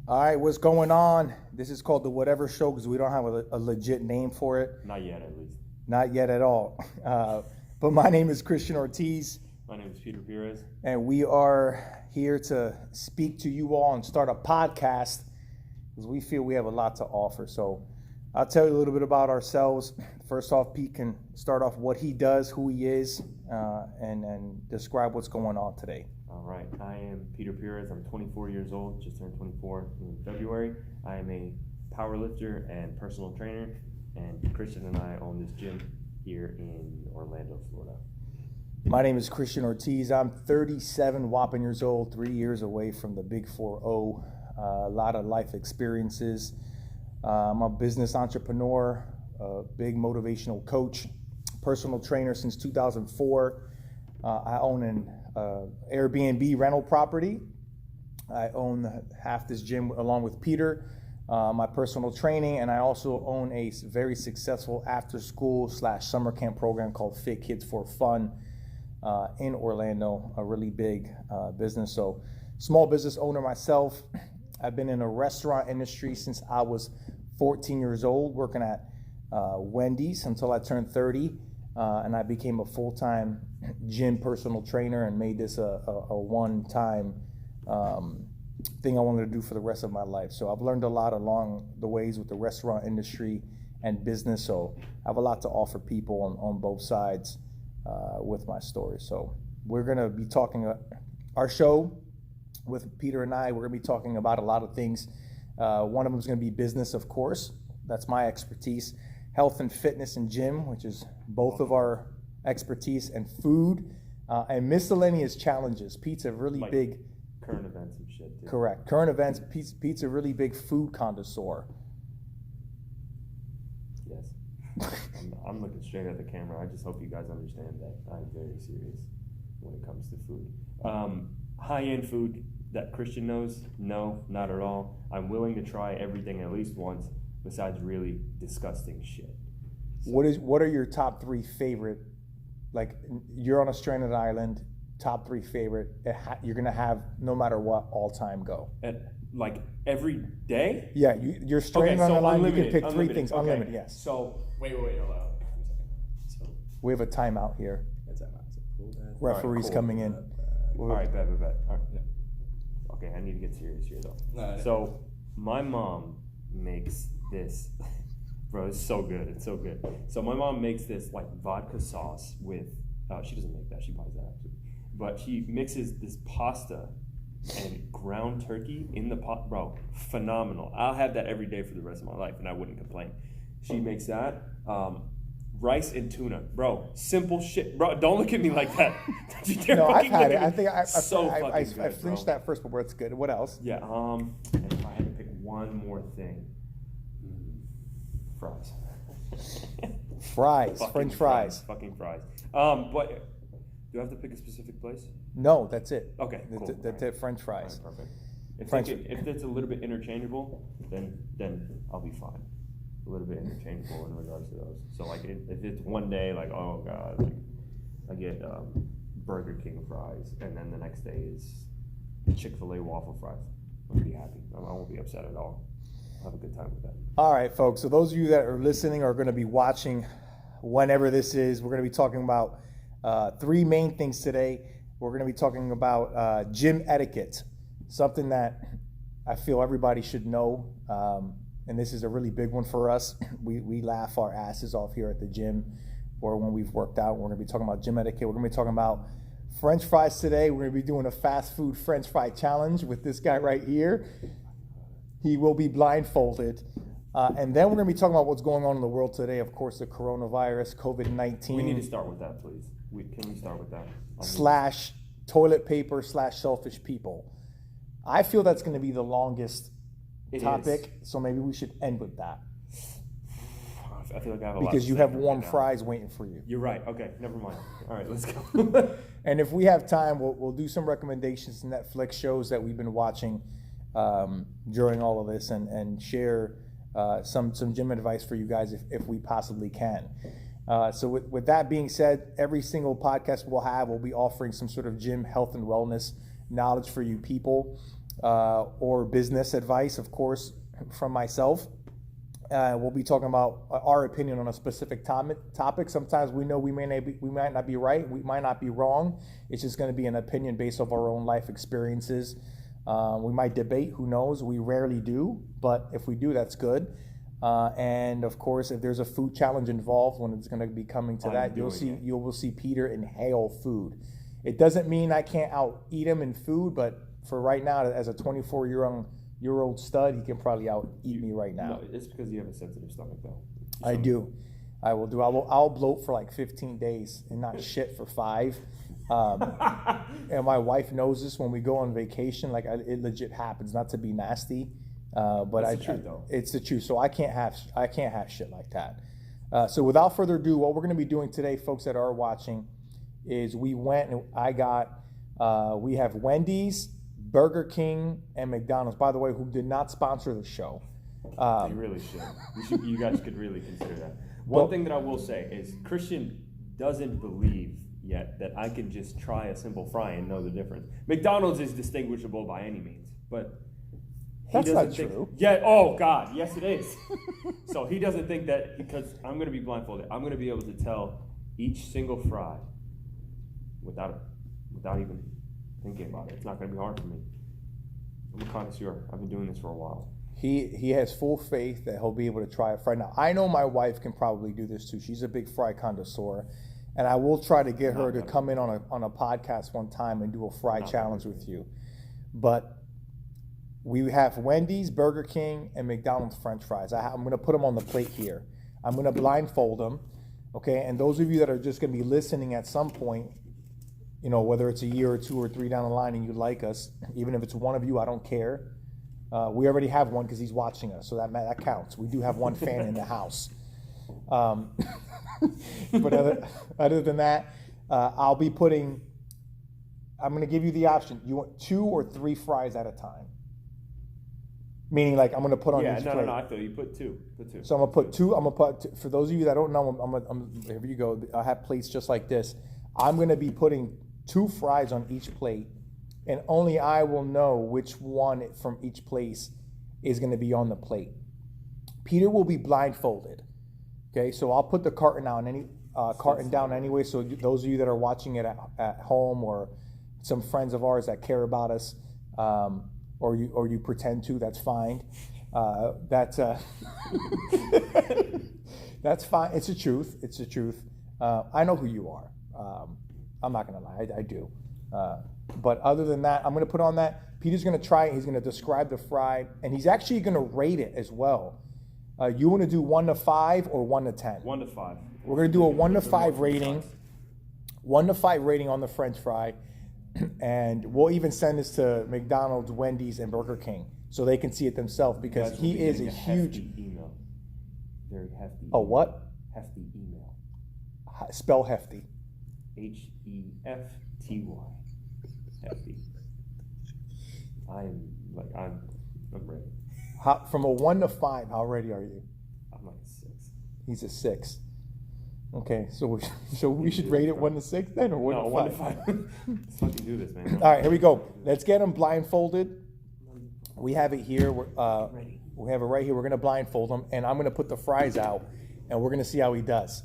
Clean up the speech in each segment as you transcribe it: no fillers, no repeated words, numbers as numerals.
All right, what's going on? This is called the Whatever Show because we don't have a legit name for it. Not yet, at least. Not yet at all. But my name is Christian Ortiz. My name is Peter Perez. And we are here to speak to you all and start a podcast because we feel we have a lot to offer. So I'll tell you a little bit about ourselves. First off, Pete can start off what he does, who he is, and describe what's going on today. All right, I am Peter Perez. I'm 24 years old, just turned 24 in February. I am a power lifter and personal trainer, and Christian and I own this gym here in Orlando, Florida. My name is Christian Ortiz. I'm 37 whopping years old, 3 years away from the big 4-0. A lot of life experiences. I'm a business entrepreneur, a big motivational coach, personal trainer since 2004. I own an Airbnb rental property. I own half this gym along with Peter, my personal training, and I also own a very successful after-school/summer camp program called Fit Kids for Fun in Orlando, a really big business. So, small business owner myself. I've been in the restaurant industry since I was 14 years old, working at Wendy's until I turned 30, and I became a full-time gym personal trainer and made this a one-time thing I wanted to do for the rest of my life. So I've learned a lot along the ways with the restaurant industry and business. So I have a lot to offer people on both sides with my story. So we're going to be talking our show with Peter and I. We're going to be talking about a lot of things. One of them is going to be business, of course. That's my expertise. Health and fitness and gym, which is both of our expertise, and food, and miscellaneous challenges. Pete's a really big... Current events and shit, too. Correct. Current events. Pete's a really big food connoisseur. Yes. I'm looking straight at the camera. I just hope you guys understand that I'm very serious when it comes to food. High-end food that Christian knows? No, not at all. I'm willing to try everything at least once, besides really disgusting shit. So, what are your top three favorite? Like, you're on a stranded island, top three favorite you're gonna have no matter what, all time go. Like every day? Yeah, you're stranded on the line. You can pick three things. Okay. Unlimited, yes. So wait, hold on. So we have a timeout here. that's that. Referees cool. coming in. All right, bet. All right. Yeah. Okay, I need to get serious here though. No. So my mom makes this, bro. It's so good. It's so good. So my mom makes this like vodka sauce with. She doesn't make that. She buys that actually. But she mixes this pasta and ground turkey in the pot, bro. Phenomenal. I'll have that every day for the rest of my life, and I wouldn't complain. She makes that. Rice and tuna, bro. Simple shit, bro. Don't look at me like that. No, I've had it. I think I good, flinched that first, but it's good. What else? Yeah. And if I had to pick one more thing, fries. French fries. Fucking fries. But do I have to pick a specific place? No, that's it. Okay, cool. That's it. French fries. All right, perfect. If it's a little bit interchangeable, then I'll be fine. A little bit interchangeable in regards to those. So like if it's one day like, oh god, like I get Burger King fries, and then the next day is Chick-fil-A waffle fries, I'll be happy. I won't be upset at all. I'll have a good time with that. All right, folks. So those of you that are listening are going to be watching whenever this is. We're going to be talking about three main things today. We're going to be talking about gym etiquette, something that I feel everybody should know. And this is a really big one for us. We laugh our asses off here at the gym or when we've worked out. We're going to be talking about gym etiquette. We're going to be talking about French fries today. We're going to be doing a fast food French fry challenge with this guy right here. He will be blindfolded. And then we're going to be talking about what's going on in the world today. Of course, the coronavirus, COVID-19. We need to start with that, please. Can we start with that? Slash toilet paper / selfish people. I feel that's going to be the longest topic, so maybe we should end with that. I feel like I have a lot because you have warm fries waiting for you. You're right. Okay, never mind. All right, let's go. And if we have time, we'll do some recommendations, Netflix shows that we've been watching during all of this, and share some gym advice for you guys if we possibly can. So with that being said, every single podcast we'll be offering some sort of gym health and wellness knowledge for you people. or business advice, of course, from myself. We'll be talking about our opinion on a specific topic. Sometimes we know we might not be right, we might not be wrong. It's just going to be an opinion based off our own life experiences. We might debate, who knows? We rarely do, but if we do, that's good. And of course, if there's a food challenge involved, when it's going to be coming to that, you will see Peter inhale food. It doesn't mean I can't out eat him in food, but for right now, as a 24-year-old stud, he can probably out eat me right now. No, it's because you have a sensitive stomach, though. I do. I will do. I'll bloat for like 15 days and not shit for 5. And my wife knows this when we go on vacation. Like it legit happens. Not to be nasty, but it's the truth, though. It's the truth. So I can't have shit like that. So without further ado, what we're going to be doing today, folks that are watching, is we went and we have Wendy's, Burger King, and McDonald's. By the way, who did not sponsor the show. They really should. You guys could really consider that. One thing that I will say is Christian doesn't believe yet that I can just try a simple fry and know the difference. McDonald's is distinguishable by any means, but that's not true. Yeah. Oh God, yes it is. So he doesn't think that because I'm going to be blindfolded, I'm going to be able to tell each single fry without even thinking about it. It's not going to be hard for me. I'm a connoisseur. I've been doing this for a while. He has full faith that he'll be able to try a fry. Now, I know my wife can probably do this too. She's a big fry connoisseur. And I will try to get her to come in on a podcast one time and do a fry challenge with you. But we have Wendy's, Burger King, and McDonald's French fries. I'm going to put them on the plate here. I'm going to blindfold them. Okay, and those of you that are just going to be listening at some point, you know, whether it's a year or 2 or 3 down the line and you like us, even if it's one of you, I don't care. We already have one because he's watching us, so that counts. We do have one fan in the house. But other than that, I'm going to give you the option. You want 2 or 3 fries at a time? Meaning, like, I'm going to put on each plate. No, I feel you. Put two. So I'm going to put 2. For those of you that don't know, here you go. I have plates just like this. I'm going to be putting 2 fries on each plate, and only I will know which one from each place is going to be on the plate. Peter will be blindfolded. Okay, so I'll put the carton down anyway. So those of you that are watching it at home, or some friends of ours that care about us, or you pretend to, that's fine. That's fine. It's the truth. It's the truth. I know who you are. I'm not gonna lie. I do. But other than that, I'm gonna put on that. Peter's gonna try it. He's gonna describe the fry, and he's actually gonna rate it as well. You want to do 1 to 5 or 1 to 10? 1 to 5. We're going to do a 1 to 5 rating. 1 to 5 rating on the French fry. And we'll even send this to McDonald's, Wendy's, and Burger King so they can see it themselves, because he is a huge email. Very hefty. A what? Hefty email. Spell hefty. HEFTY. Hefty. I'm ready. From a 1 to 5, how ready are you? I'm like a 6. He's a 6. Okay, so we should rate it 1 to 6 then, or 1 to 5? 1 to 5. Let's fucking do this, man. All right, here we go. Let's get him blindfolded. We have it here. We have it right here. We're going to blindfold him, and I'm going to put the fries out, and we're going to see how he does.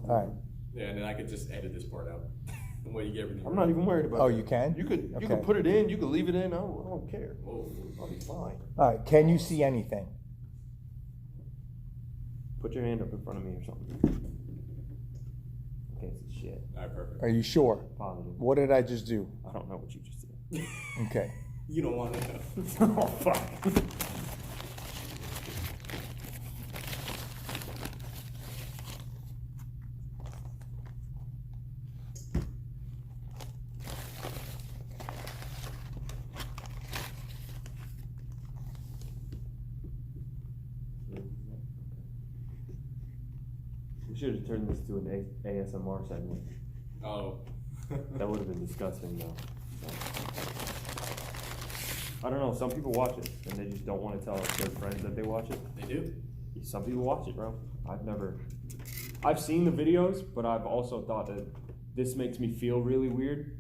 All right. Yeah, and then I could just edit this part out. The way you get everything. I'm not even worried about that. Oh, that. you can? You could put it in. You could leave it in. I don't care. I'll be fine. All right. Can you see anything? Put your hand up in front of me or something. Okay, it's shit. All right, perfect. Are you sure? Positive. What did I just do? I don't know what you just did. Okay. You don't want to know. Oh, fuck. We should have turned this to an ASMR segment. Oh. That would have been disgusting, though. I don't know. Some people watch it, and they just don't want to tell their friends that they watch it. They do? Some people watch it, bro. I've seen the videos, but I've also thought that this makes me feel really weird.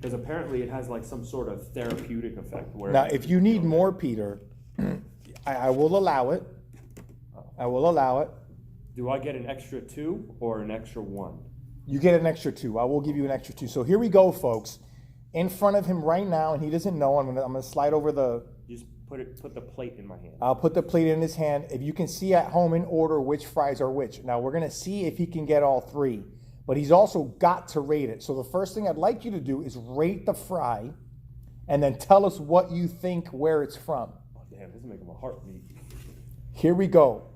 Because apparently it has like some sort of therapeutic effect. Where Now, if you need more, Peter, I will allow it. I will allow it. Do I get an extra 2 or an extra 1? You get an extra 2. I will give you an extra 2. So here we go, folks. In front of him right now, and he doesn't know. I'm gonna slide over the. Just put the plate in my hand. I'll put the plate in his hand. If you can see at home in order which fries are which. Now we're gonna see if he can get all 3, but he's also got to rate it. So the first thing I'd like you to do is rate the fry, and then tell us what you think where it's from. Oh damn, this is making my heart beat. Here we go.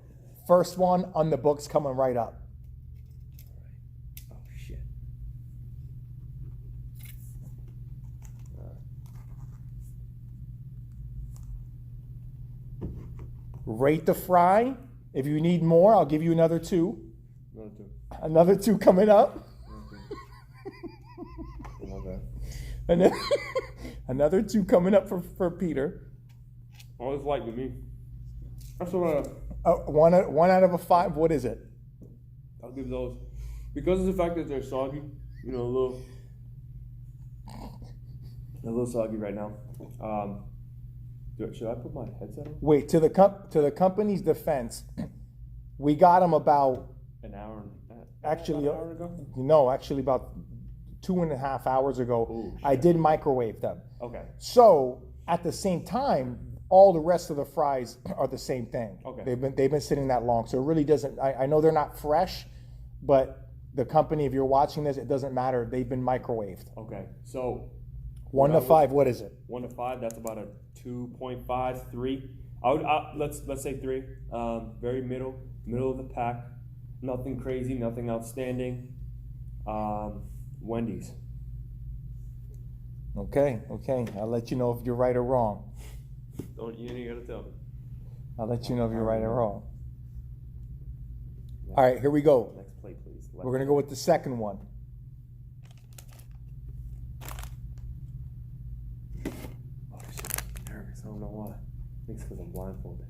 First one on the books coming right up. Oh shit. Rate the fry. If you need more, I'll give you another 2. Another 2. Another 2 coming up. Okay. And then another 2 coming up for Peter. Oh, it's light with me. That's what One out of a 5. What is it? I'll give those. Because of the fact that they're soggy, you know, a little soggy right now. Should I put my headset on? Wait, to the company's defense, we got them about An hour ago? No, actually about 2.5 hours ago. Ooh, I did microwave them. Okay. So at the same time, all the rest of the fries are the same thing. Okay. They've been sitting that long, so it really doesn't. I know they're not fresh, but the company, if you're watching this, it doesn't matter. They've been microwaved. Okay. So 1 to 5, what is it? 1 to 5. That's about a 2.5, 3. Let's say 3. Very middle of the pack. Nothing crazy, nothing outstanding. Wendy's. Okay. I'll let you know if you're right or wrong. You ain't gotta tell me. I'll let you know if you're right or wrong. All right, here we go. Next plate, please. We're going to go with the second one. Oh shit, I'm nervous. I don't know why. I think it's because I'm blindfolded.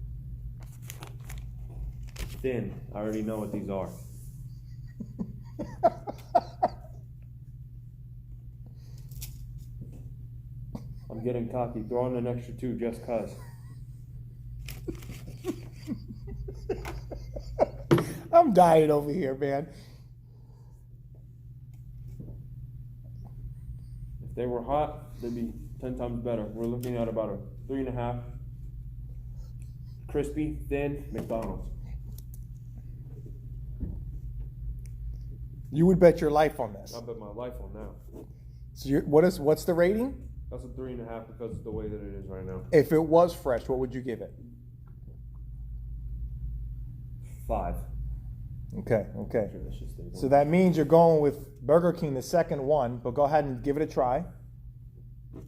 Thin. I already know what these are. I'm getting cocky. Throw in an extra 2 just cause. I'm dying over here, man. If they were hot, they'd be 10 times better. We're looking at about a 3.5. Crispy, thin, McDonald's. You would bet your life on this. I bet my life on that. So what's the rating? That's a 3.5 because of the way that it is right now. If it was fresh, what would you give it? 5. Okay. Sure, that should stay there. So that means you're going with Burger King, the second one, but go ahead and give it a try. Okay.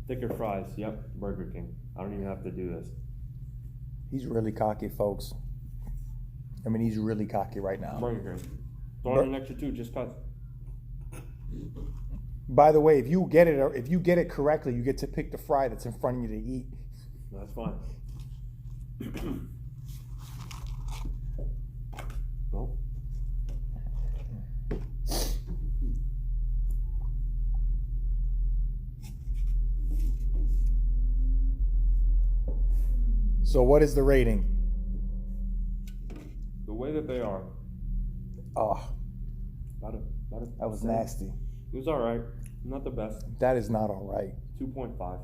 Thicker fries. Yep, Burger King. I don't even have to do this. He's really cocky, folks. I mean, he's really cocky right now. Burger King. Throw in an extra 2 just cause. By the way, if you get it correctly, you get to pick the fry that's in front of you to eat. That's fine. Well. So what is the rating? The way that they are. Oh, That was nasty. It was all right. Not the best. That is not all right. 2.5.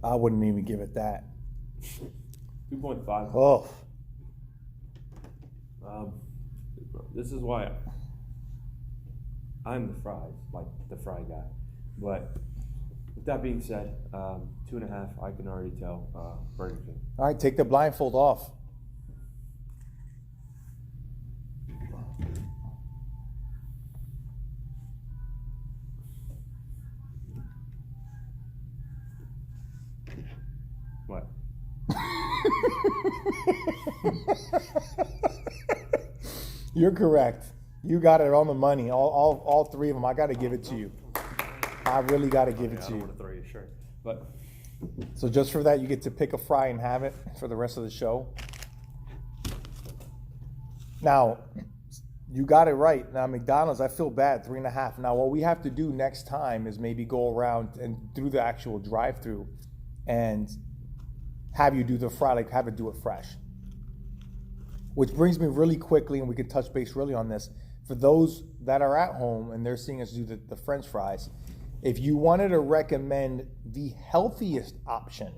I wouldn't even give it that. 2.5. Oh, This is why I'm the fry guy. But with that being said, 2.5. I can already tell Burger King. all right. Take the blindfold off. What? You're correct. You got it on the money. All 3 of them. I got to give it to you. I really got to give it I to don't you. want to throw you a shirt, but So just for that, you get to pick a fry and have it for the rest of the show. Now, You got it right. Now, McDonald's, I feel bad, 3.5. Now, what we have to do next time is maybe go around and do the actual drive-through and have you do the fry, like have it do it fresh. Which brings me really quickly, and we can touch base really on this. For those that are at home and they're seeing us do the French fries, if you wanted to recommend the healthiest option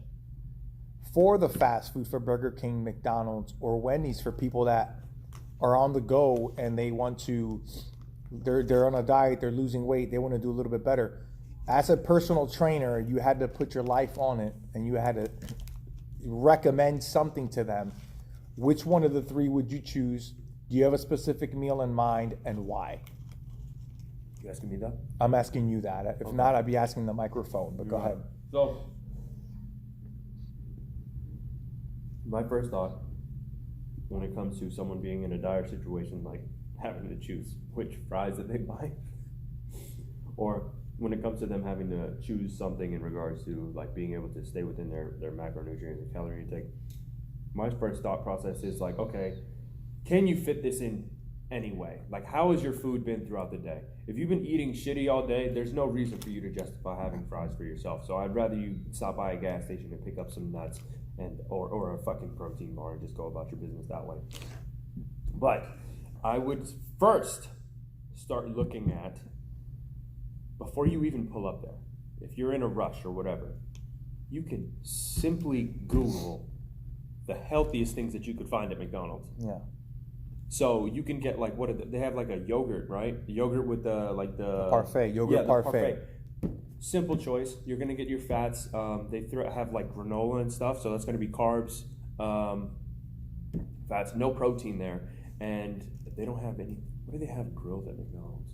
for the fast food for Burger King, McDonald's, or Wendy's for people that are on the go and they want to, they're on a diet, they're losing weight, they want to do a little bit better. As a personal trainer, you had to put your life on it and you had to recommend something to them. Which one of the three would you choose? Do you have a specific meal in mind and why? You asking me that? I'm asking you that. If not, I'd be asking the microphone, but go ahead. So, my first thought when it comes to someone being in a dire situation, like having to choose which fries that they buy, or when it comes to them having to choose something in regards to like being able to stay within their macronutrients and calorie intake, my first thought process is like, okay, can you fit this in anyway? Like, how has your food been throughout the day? If you've been eating shitty all day, there's no reason for you to justify having fries for yourself. So I'd rather you stop by a gas station and pick up some nuts and or a fucking protein bar and just go about your business that way. But I would first start looking at, before you even pull up there, if you're in a rush or whatever, you can simply Google the healthiest things that you could find at McDonald's. Yeah. So you can get like, they have like a yogurt, right? Yogurt with the parfait, yogurt parfait. Simple choice. You're gonna get your fats. They have like granola and stuff, so that's gonna be carbs, fats, no protein there, and they don't have any. What do they have grilled at McDonald's?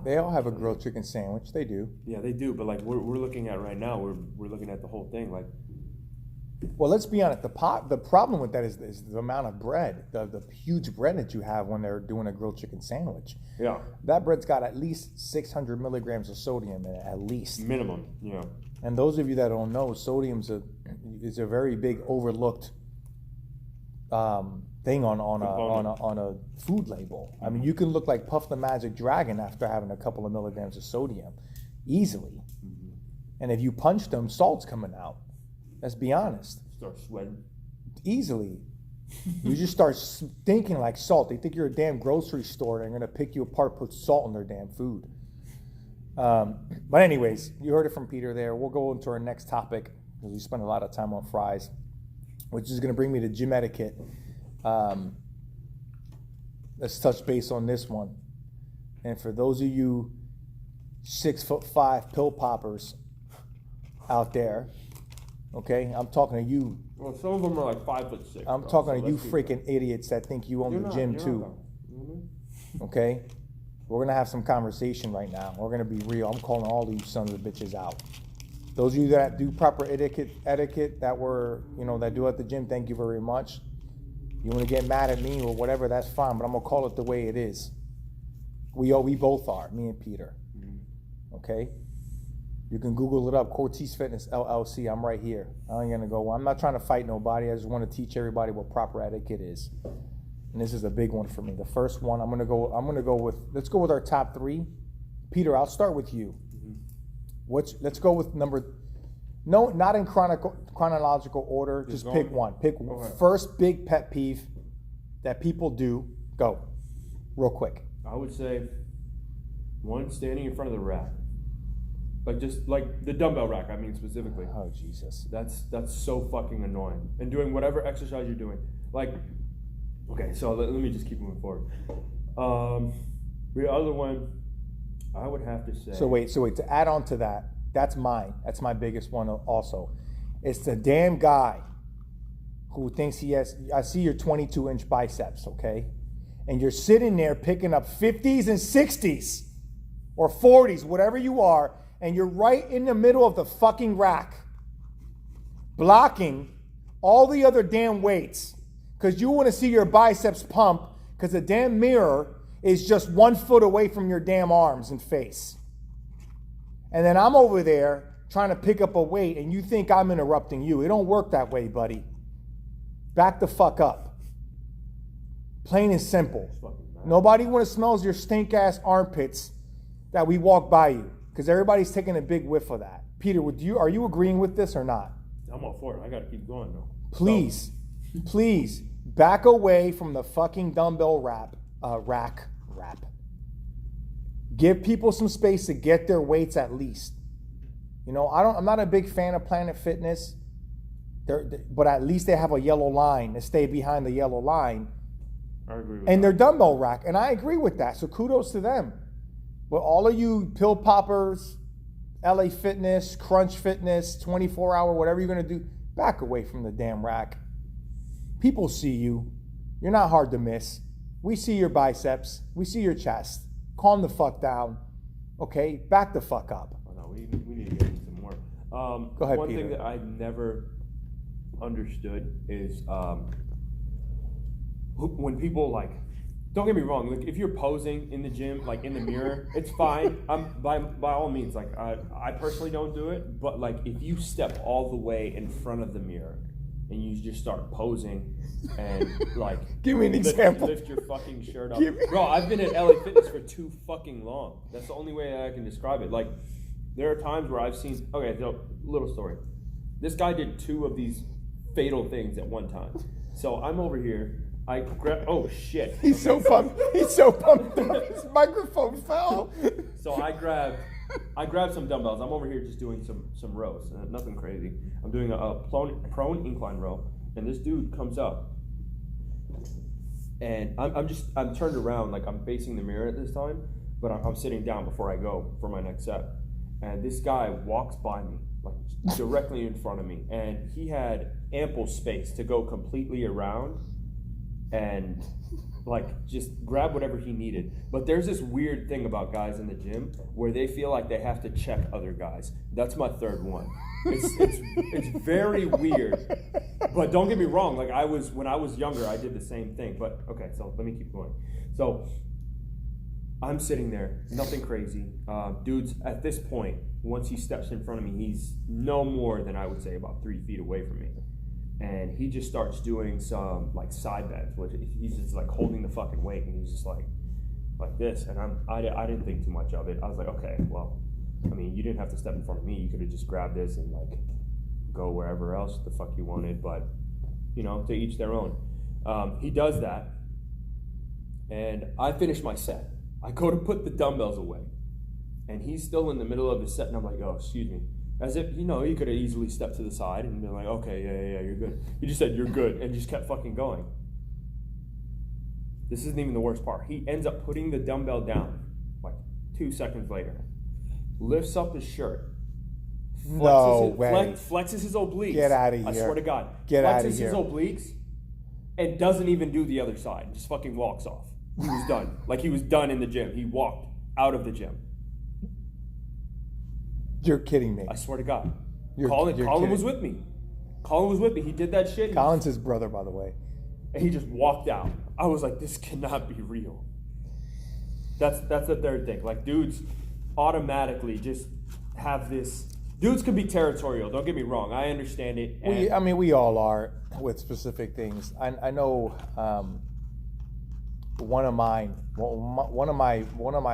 They all have a grilled chicken sandwich. They do. Yeah, they do. But like we're looking at right now, we're looking at the whole thing. Like, well, let's be honest. The problem with that is the amount of bread, the huge bread that you have when they're doing a grilled chicken sandwich. Yeah. That bread's got at least 600 milligrams of sodium in it, at least. Minimum. Yeah. And those of you that don't know, sodium's is a very big overlooked thing on a food label. I mean, you can look like Puff the Magic Dragon after having a couple of milligrams of sodium, easily. Mm-hmm. And if you punch them, salt's coming out. Let's be honest. Start sweating. Easily. You just start thinking like salt. They think you're a damn grocery store. They're going to pick you apart, put salt in their damn food. But anyways, you heard it from Peter there. We'll go into our next topic because we spent a lot of time on fries, which is going to bring me to gym etiquette. Let's touch base on this one. And for those of you 6'5" pill poppers out there, okay, I'm talking to you. Well, some of them are like 5'6". I'm talking to you freaking idiots that think you own the gym too. Okay? We're going to have some conversation right now. We're going to be real. I'm calling all these sons of bitches out. Those of you that do proper etiquette that do at the gym, thank you very much. You want to get mad at me or whatever, that's fine, but I'm going to call it the way it is. We both are, me and Peter. Okay? You can Google it up, Cortez Fitness LLC. I'm right here. I ain't gonna go. I'm not trying to fight nobody. I just want to teach everybody what proper etiquette is. And this is a big one for me. The first one, let's go with our top three. Peter, I'll start with you. Mm-hmm. Let's go with not in chronological order. Just pick one. First big pet peeve that people do. Go, real quick. I would say one, standing in front of the rack. Like just like the dumbbell rack, I mean specifically. Oh Jesus. That's so fucking annoying. And doing whatever exercise you're doing. Like, okay, so let me just keep moving forward. The other one, I would have to say. So wait, to add on to that, that's mine. That's my biggest one also. It's the damn guy who thinks I see your 22-inch biceps, okay? And you're sitting there picking up 50s and 60s or 40s, whatever you are, and you're right in the middle of the fucking rack, blocking all the other damn weights because you want to see your biceps pump because the damn mirror is just 1 foot away from your damn arms and face. And then I'm over there trying to pick up a weight and you think I'm interrupting you. It don't work that way, buddy. Back the fuck up. Plain and simple. It's fucking mad. Nobody want to smells your stink ass armpits that we walk by you, because everybody's taking a big whiff of that. Peter, are you agreeing with this or not? I'm all for it. I gotta keep going though. Please, please back away from the fucking dumbbell rack. Give people some space to get their weights at least. You know, I'm not a big fan of Planet Fitness, but at least they have a yellow line to stay behind the yellow line. I agree with And that. their dumbbell rack, and I agree with that. So kudos to them. But all of you pill poppers, LA Fitness, Crunch Fitness, 24-hour, whatever you're gonna do, back away from the damn rack. People see you. You're not hard to miss. We see your biceps. We see your chest. Calm the fuck down. Okay? Back the fuck up. Oh, no, we need to get into some more. Go ahead, one Peter. thing that I never understood is when people like, don't get me wrong, like if you're posing in the gym, like in the mirror, it's fine. By all means, like I personally don't do it, but like if you step all the way in front of the mirror and you just start posing and like Give me an example. lift your fucking shirt up. Give me- Bro, I've been at LA Fitness for too fucking long. That's the only way that I can describe it. Like there are times where I've seen, okay, so little story. This guy did 2 of these fatal things at one time. So I'm over here. I grab. Oh shit! He's so pumped. He's so pumped up. His microphone fell. So I grabbed some dumbbells. I'm over here just doing some rows, nothing crazy. I'm doing a prone incline row, and this dude comes up, and I'm turned around, like I'm facing the mirror at this time, but I'm sitting down before I go for my next set, and this guy walks by me, like directly in front of me, and he had ample space to go completely around and like just grab whatever he needed. But there's this weird thing about guys in the gym where they feel like they have to check other guys. That's my third one. It's very weird. But don't get me wrong, like when I was younger, I did the same thing. But okay, so let me keep going. So I'm sitting there, nothing crazy. Dude's at this point, once he steps in front of me, he's no more than I would say about 3 feet away from me. And he just starts doing some like side bends, which he's just like holding the fucking weight, and he's just like this. And I didn't think too much of it. I was like, okay, well, I mean, you didn't have to step in front of me. You could have just grabbed this and like go wherever else the fuck you wanted. But you know, to each their own. He does that, and I finish my set. I go to put the dumbbells away, and he's still in the middle of his set, and I'm like, oh, excuse me. As if, you know, he could have easily stepped to the side and been like, okay, yeah, you're good. He just said, you're good, and just kept fucking going. This isn't even the worst part. He ends up putting the dumbbell down, like 2 seconds later. Lifts up his shirt. Flexes his obliques. Get out of here. I swear to God. Get out of here. Flexes his obliques and doesn't even do the other side. Just fucking walks off. He was done. Like he was done in the gym. He walked out of the gym. You're kidding me. I swear to God. You're Colin kidding. was with me. Colin was with me. He did that shit. Colin's his brother, by the way. And he just walked out. I was like, this cannot be real. That's the third thing. Like dudes automatically just have this. Dudes can be territorial. Don't get me wrong. I understand it. We all are with specific things. I know one of my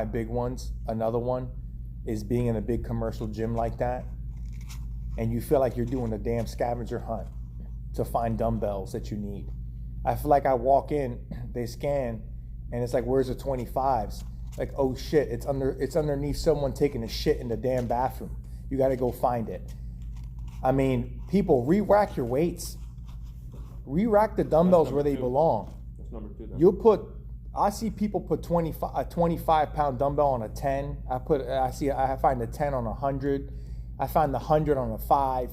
big ones. Another one is being in a big commercial gym like that, and you feel like you're doing a damn scavenger hunt to find dumbbells that you need. I feel like I walk in, they scan, and it's like, where's the 25s? Like, oh shit, it's underneath someone taking a shit in the damn bathroom. You got to go find it. I mean, people, re-rack your weights. Re-rack the dumbbells where they belong. That's number 2 then. I see people put a 25-pound dumbbell on a 10. I find the 10 on a 100. I find the 100 on a 5.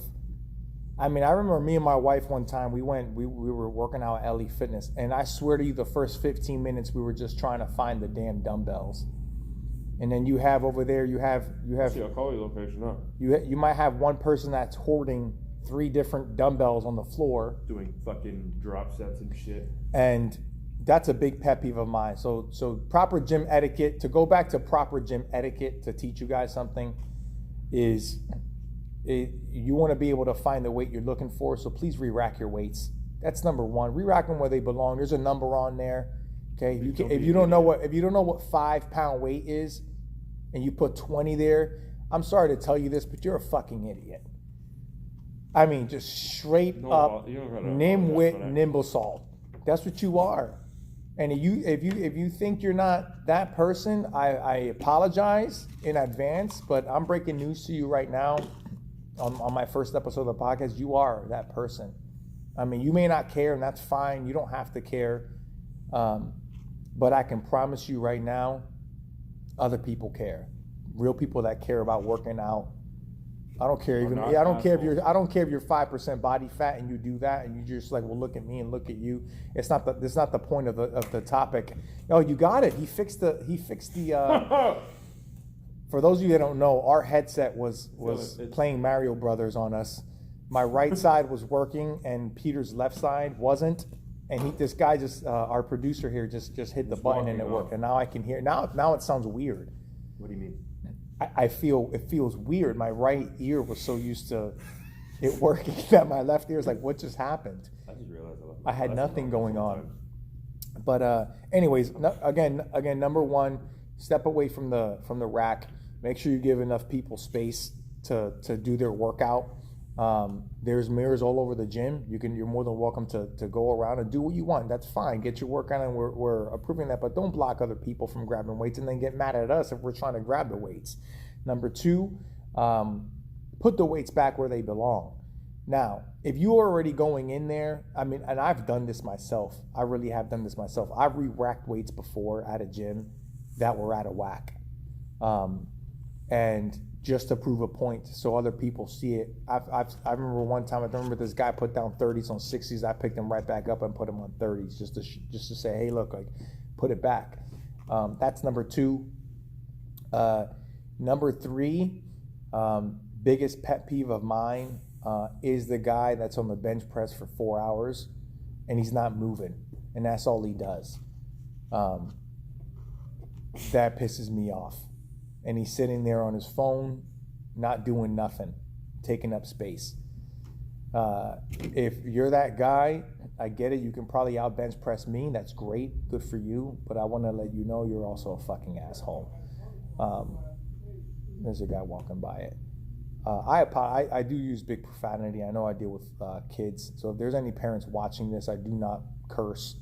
I mean, I remember me and my wife one time, we were working out at LA Fitness, and I swear to you, the first 15 minutes we were just trying to find the damn dumbbells. And then you have over there, you have. See, I'll call your location up. You might have one person that's hoarding 3 different dumbbells on the floor, Doing fucking drop sets and shit. and that's a big pet peeve of mine. So proper gym etiquette, to go back to proper gym etiquette, to teach you guys something, is you want to be able to find the weight you're looking for, so please re-rack your weights. That's number 1. Re-rack them where they belong. There's a number on there. Okay, if you don't know what 5 pound weight is, and you put 20 there, I'm sorry to tell you this, but you're a fucking idiot. I mean, just straight up nimwit nimblesalt. That's what you are. And if you think you're not that person, I apologize in advance, but I'm breaking news to you right now on my first episode of the podcast. You are that person. I mean, you may not care, and that's fine. You don't have to care. But I can promise you right now, other people care. Real people that care about working out. I don't care I don't care if you're 5% body fat and you do that and you just like, well, look at me and look at you. It's not the point of the topic. Oh, you got it. He fixed the For those of you that don't know, our headset was playing Mario Brothers on us. My right side was working and Peter's left side wasn't. And this guy our producer here just hit the button and it worked. And now I can hear. Now it sounds weird. What do you mean? I feel it feels weird. My right ear was so used to it working that my left ear is like, what just happened? I just realized I had nothing going on. But anyways, again, number one, step away from the rack. Make sure you give enough people space to do their workout. There's mirrors all over the gym. You're more than welcome to go around and do what you want. That's fine. Get your workout, and we're approving that. But don't block other people from grabbing weights and then get mad at us if we're trying to grab the weights. Number two, put the weights back where they belong. Now, if you're already going in there, I mean, and I've done this myself. I really have done this myself. I've re-racked weights before at a gym that were out of whack. And just to prove a point so other people see it. I remember one time, I remember this guy put down 30s on 60s. I picked him right back up and put him on 30s just to say, hey, look, like, put it back. That's number two. Number three, biggest pet peeve of mine is the guy that's on the bench press for 4 hours and he's not moving, and that's all he does. That pisses me off. And he's sitting there on his phone, not doing nothing, taking up space. If you're that guy, I get it. You can probably out bench press me. That's great. Good for you. But I want to let you know you're also a fucking asshole. There's a guy walking by it. I do use big profanity. I know I deal with kids. So if there's any parents watching this, I do not curse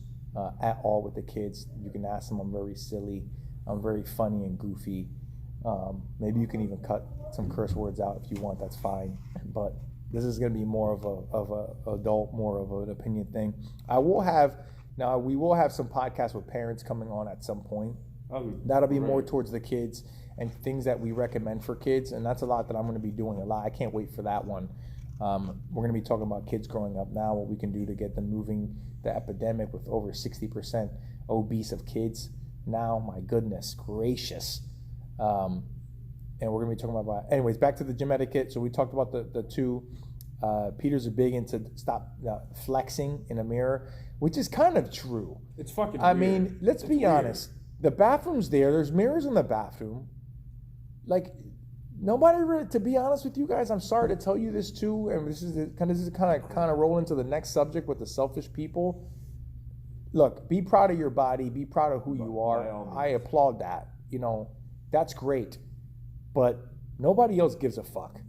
at all with the kids. You can ask them. I'm very silly. I'm very funny and goofy. Maybe you can even cut some curse words out if you want. That's fine. But this is going to be more of a adult, more of an opinion thing. We will have some podcasts with parents coming on at some point. That'll be more towards the kids and things that we recommend for kids, and that's a lot that I'm going to be doing a lot. I can't wait for that one. We're going to be talking about kids growing up now, what we can do to get them moving. The epidemic with over 60% obese of kids now. My goodness gracious. And we're going to be talking about, anyways, back to the gym etiquette. So we talked about the two. Peter's a big into stop flexing in a mirror, which is kind of true. It's fucking I weird. mean, let's be honest. The bathroom's there's mirrors in the bathroom. Like, nobody really, to be honest with you guys, I'm sorry to tell you this too, and this is kind of roll into the next subject with the selfish people. Look, be proud of your body, be proud of who you are. I applaud that. You know, that's great. But nobody else gives a fuck.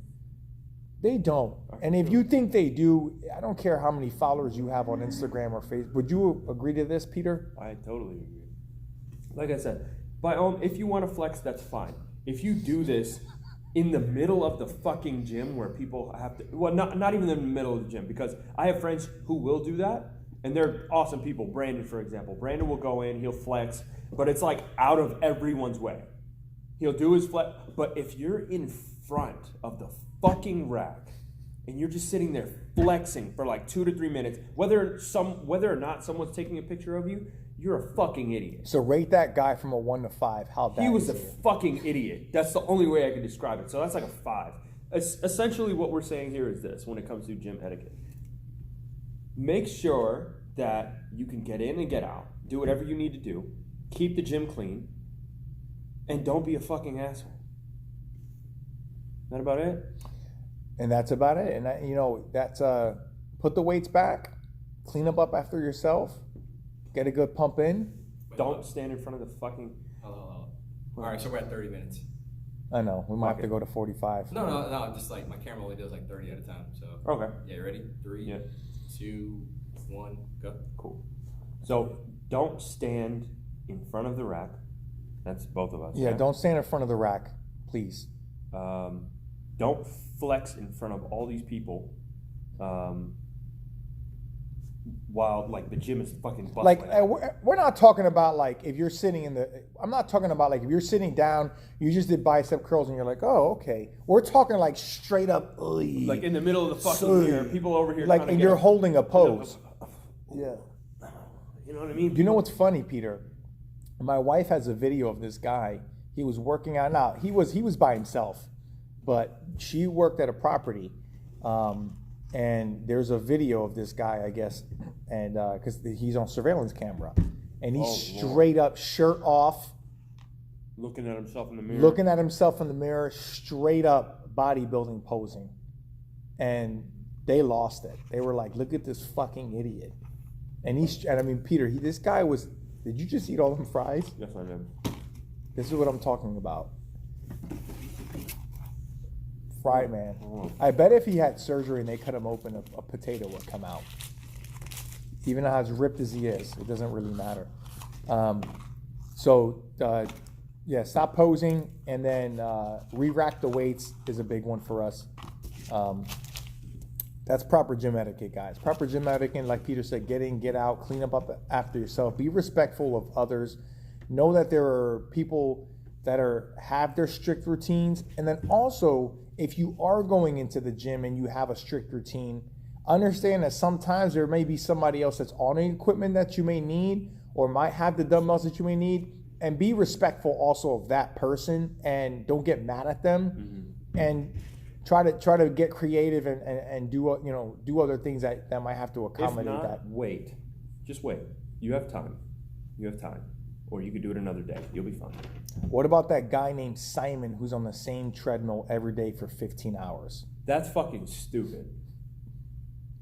They don't. And if you think they do, I don't care how many followers you have on Instagram or Facebook. Would you agree to this, Peter? I totally agree. Like I said, if you want to flex, that's fine. If you do this in the middle of the fucking gym where people have to, well, not even in the middle of the gym, because I have friends who will do that, and they're awesome people. Brandon, for example. Brandon will go in, he'll flex, but it's like out of everyone's way. He'll do his flex, but if you're in front of the fucking rack and you're just sitting there flexing for like 2 to 3 minutes, whether or not someone's taking a picture of you, you're a fucking idiot. So rate that guy from a 1 to 5. How bad? He was a fucking idiot. That's the only way I can describe it. So that's like a 5. Essentially, what we're saying here is this: when it comes to gym etiquette, make sure that you can get in and get out, do whatever you need to do, keep the gym clean, and don't be a fucking asshole. That about it? And that's about it. And that's put the weights back, clean up after yourself, get a good pump in. don't stand in front of the fucking. Hello. All right, so we're at 30 minutes. I know. We might have to go to 45. No. I'm just like, my camera only does like 30 at a time. So. Okay. Yeah, you ready? 3, 2, 1, go. Cool. So don't stand in front of the rack. That's both of us. Yeah, don't stand in front of the rack, please. Don't flex in front of all these people. While like the gym is fucking busted. Like we're not talking about like if you're sitting in the. I'm not talking about like if you're sitting down, you just did bicep curls and you're like, oh okay. We're talking like straight up. Like in the middle of the fucking here, people over here. Like and you're holding a pose. Yeah. You know what I mean? You know what's funny, Peter? My wife has a video of this guy. He was working out. Now he was by himself, but she worked at a property. And there's a video of this guy, I guess, and because he's on surveillance camera, and he's straight up shirt off, looking at himself in the mirror. Straight up bodybuilding posing, and they lost it. They were like, "Look at this fucking idiot!" And I mean, Peter, this guy was. Did you just eat all them fries? Yes, I did. This is what I'm talking about. Fried man. I bet if he had surgery and they cut him open, a potato would come out. Even as ripped as he is, it doesn't really matter. Stop posing and then re-rack the weights is a big one for us. That's proper gym etiquette, guys. Proper gym etiquette, like Peter said, get in, get out, clean up after yourself. Be respectful of others. Know that there are people that have their strict routines, and then also, if you are going into the gym and you have a strict routine, understand that sometimes there may be somebody else that's on the equipment that you may need or might have the dumbbells that you may need, and be respectful also of that person and don't get mad at them and try to get creative and do other things that might have to accommodate if not, that. Wait. Just wait. You have time. Or you could do it another day. You'll be fine. What about that guy named Simon who's on the same treadmill every day for 15 hours? That's fucking stupid.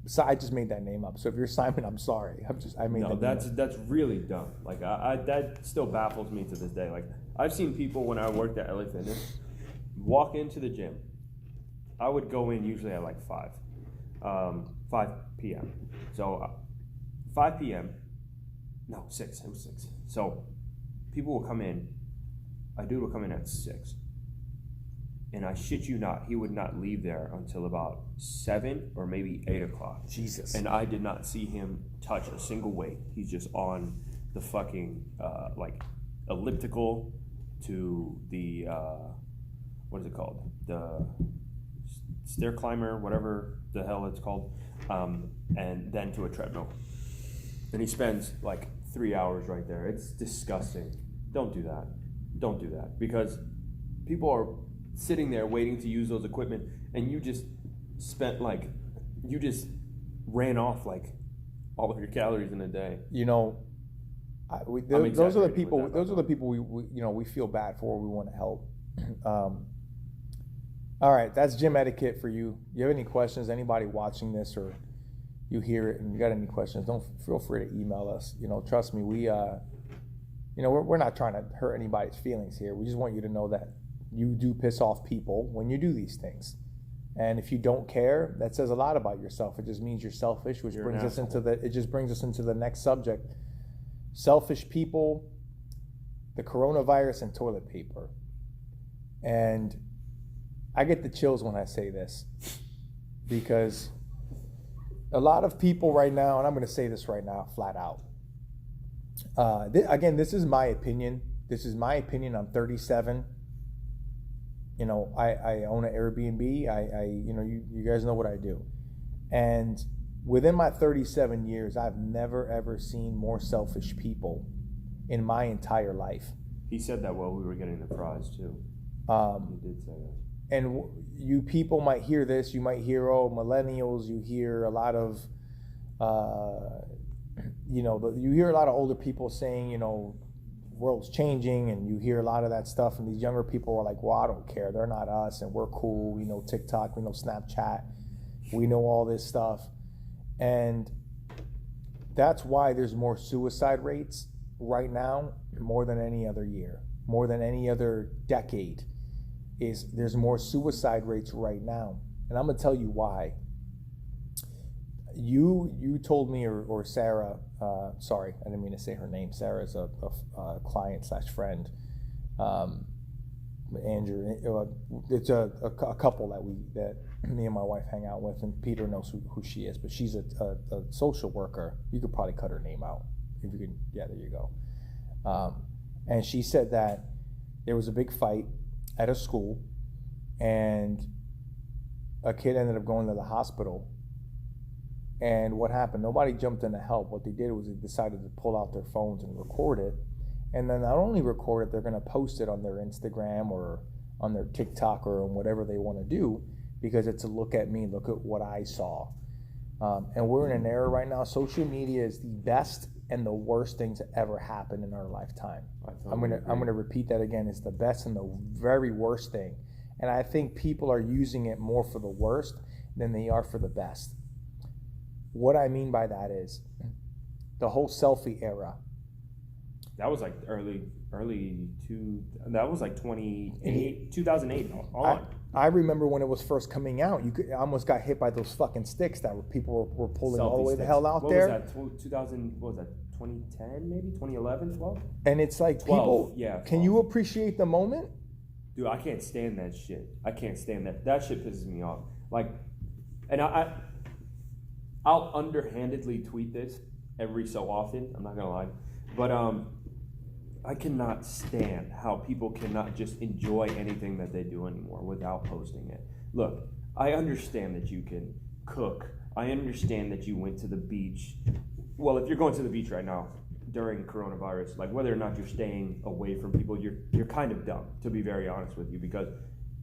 So I just made that name up. So if you're Simon, I'm sorry. That's really dumb. Like that still baffles me to this day. Like I've seen people when I worked at LA Fitness walk into the gym. I would go in usually at like 5 p.m. So 5 p.m. No, 6. It was 6. So people will come in. A dude will come in at 6. And I shit you not, he would not leave there until about 7 or maybe 8 o'clock. Jesus. And I did not see him touch a single weight. He's just on the fucking like elliptical to the what is it called? The stair climber, whatever the hell it's called, and then to a treadmill. And he spends like 3 hours right there. It's disgusting. Don't do that. Don't do that, because people are sitting there waiting to use those equipment, and you just ran off like all of your calories in a day. You know, those are the people. Those are the people we feel bad for. We want to help. All right, that's gym etiquette for you. You have any questions? Anybody watching this or you hear it and you got any questions? Don't feel free to email us. Trust me, we're not trying to hurt anybody's feelings here. We just want you to know that you do piss off people when you do these things. And if you don't care, that says a lot about yourself. It just means you're selfish, which brings us into the next subject. Selfish people, the coronavirus, and toilet paper. And I get the chills when I say this, because a lot of people right now, and I'm going to say this right now flat out. Again, this is my opinion. I'm 37. I own an Airbnb. You guys know what I do. And within my 37 years, I've never ever seen more selfish people in my entire life. He said that while we were getting the fries too. He did say that. And you people might hear this. You might hear, millennials. You hear a lot of, you hear a lot of older people saying, world's changing, and you hear a lot of that stuff. And these younger people are like, well, I don't care. They're not us, and we're cool. We know TikTok. We know Snapchat. We know all this stuff. And that's why there's more suicide rates right now, more than any other year, more than any other decade, is there's more suicide rates right now. And I'm gonna tell you why. You told me, or Sarah, sorry, I didn't mean to say her name. Sarah's a client / friend. Andrew, it's a couple that me and my wife hang out with, and Peter knows who she is, but she's a social worker. You could probably cut her name out if you could. Yeah, there you go. And she said that there was a big fight at a school, and a kid ended up going to the hospital. And what happened? Nobody jumped in to help. What they did was they decided to pull out their phones and record it. And then not only record it, they're going to post it on their Instagram or on their TikTok or on whatever they want to do, because it's a look at me, look at what I saw. And we're in an era right now. Social media is the best and the worst thing to ever happen in our lifetime. I'm gonna repeat that again. It's the best and the very worst thing. And I think people are using it more for the worst than they are for the best. What I mean by that is the whole selfie era. That was like that was like 2008. I remember when it was first coming out, I almost got hit by those fucking sticks that people were pulling all the way the hell out what there. What was that, 2000, what was that, 2010 maybe, 2011, 12? And it's like 12, people, yeah, 12. Can you appreciate the moment? Dude, I can't stand that shit. I can't stand that. That shit pisses me off. Like, and I'll underhandedly tweet this every so often, I'm not gonna lie. But I cannot stand how people cannot just enjoy anything that they do anymore without posting it. Look, I understand that you can cook. I understand that you went to the beach. Well, if you're going to the beach right now during coronavirus, like whether or not you're staying away from people, you're kind of dumb, to be very honest with you, because